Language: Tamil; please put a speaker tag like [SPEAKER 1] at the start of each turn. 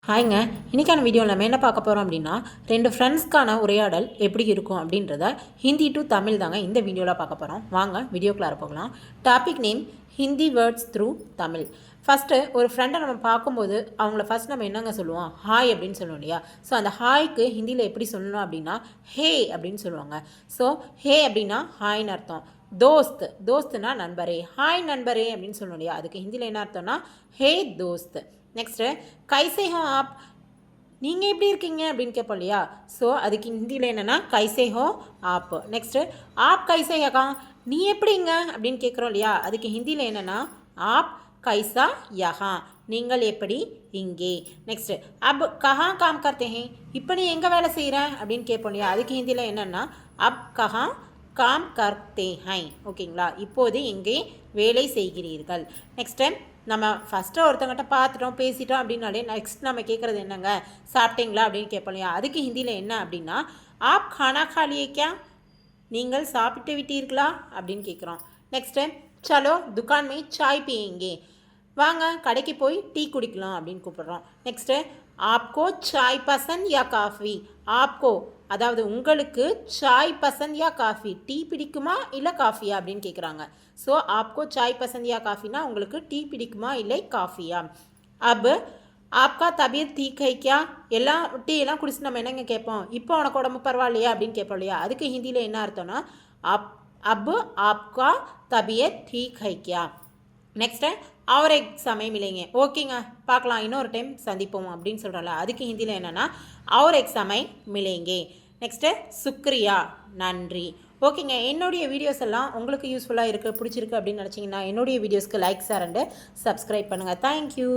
[SPEAKER 1] ஹாய்ங்க. இன்றைக்கான வீடியோவில் நம்ம என்ன பார்க்க போகிறோம் அப்படின்னா, 2 ஃப்ரெண்ட்ஸ்க்கான உரையாடல் எப்படி இருக்கும் அப்படின்றத ஹிந்தி டு தமிழ் தாங்க இந்த வீடியோவில் பார்க்க போகிறோம். வாங்க வீடியோக்குள்ளார போகலாம். Topic name Hindi words through Tamil. First ஒரு ஃப்ரெண்டை நம்ம பார்க்கும்போது அவங்கள ஃபஸ்ட் நம்ம என்னங்க சொல்லுவோம், ஹாய் அப்படின்னு சொல்லுவோம் இல்லையா. ஸோ அந்த ஹாய்க்கு ஹிந்தியில் எப்படி சொல்லணும் அப்படின்னா ஹே அப்படின்னு சொல்லுவாங்க. ஸோ ஹே அப்படின்னா ஹாய்னு அர்த்தம். தோஸ்துனா நண்பரே, ஹாய் நண்பரே அப்படின்னு சொல்லணும் இல்லையா. அதுக்கு ஹிந்தியில் என்ன அர்த்தம்னா ஹே தோஸ்த். நெக்ஸ்ட்டு கைசே ஹோ ஆப், நீங்கள் எப்படி இருக்கீங்க அப்படின்னு கேட்போம் இல்லையா. ஸோ அதுக்கு ஹிந்தியில் என்னென்னா கைசே ஹோ ஆப். நெக்ஸ்ட்டு ஆப் கைசே யகா, நீ எப்படிங்க அப்படின்னு கேட்குறோம் இல்லையா. அதுக்கு ஹிந்தியில் என்னென்னா ஆப் கைசா யகா, நீங்கள் எப்படி இங்கே. நெக்ஸ்ட்டு அப் கஹா காம் கர்த்தே ஹே, இப்போ நீ எங்கே வேலை செய்கிற அப்படின்னு கேட்போம் இல்லையா. அதுக்கு ஹிந்தியில் என்னென்னா அப் கஹா காம் கர்த்தே ஹை. ஓகேங்களா, இப்போது எங்கே வேலை செய்கிறீர்கள். நெக்ஸ்ட் டைம் நம்ம ஃபஸ்ட்டு ஒருத்தவங்கிட்ட பார்த்துட்டோம் பேசிட்டோம் அப்படின்னாலே நெக்ஸ்ட் நம்ம கேட்குறது என்னங்க, சாப்பிட்டீங்களா அப்படின்னு கேட்போம் இல்லையா. அதுக்கு ஹிந்தியில் என்ன அப்படின்னா ஆப் கானா காலியே கியா, நீங்கள் சாப்பிட்டு விட்டீர்களா அப்படின்னு கேட்குறோம். நெக்ஸ்ட்டு சலோ துக்கான் மே சாய் பியேங்கே, வாங்க கடைக்கு போய் டீ குடிக்கலாம் அப்படின்னு கூப்பிடுறோம். நெக்ஸ்ட்டு ஆப்கோ சாய் பசந்த் யா காஃபி, ஆப்கோ அதாவது உங்களுக்கு சாய் பசந்த் யா காஃபி, டீ பிடிக்குமா இல்லை காஃபியா அப்படின்னு கேட்குறாங்க. ஸோ ஆப்கோ சாய் பசந்த் யா காஃபினா உங்களுக்கு டீ பிடிக்குமா இல்லை காஃபியா. அப் ஆப்கா தபீத் தீக் ஹை கியா, எல்லாம் டீ எல்லாம் குடிச்சு நம்ம என்னங்க கேட்போம், இப்போ உனக்கு உடம்பு பரவாயில்லையா அப்படின்னு கேட்போம் இல்லையா. அதுக்கு ஹிந்தியில் என்ன அர்த்தம்னா அப் ஆப்கா தபீயத் தீக் ஹை கியா. நெக்ஸ்ட்டு और एक समय मिलेंगे, ஓகேங்க பார்க்கலாம் இன்னொரு டைம் சந்திப்போம் அப்படின்னு சொல்கிறோம்ல. அதுக்கு ஹிந்தியில் என்னென்னா और एक समय मिलेंगे. நெக்ஸ்ட்டு சுக்ரியா நன்றி. ஓகேங்க, என்னுடைய வீடியோஸ் எல்லாம் உங்களுக்கு யூஸ்ஃபுல்லாக இருக்குது பிடிச்சிருக்கு அப்படின்னு நினச்சிங்கன்னா என்னுடைய வீடியோஸ்க்கு லைக் ஷேர் அண்டு சப்ஸ்கிரைப் பண்ணுங்கள். தேங்க்யூ.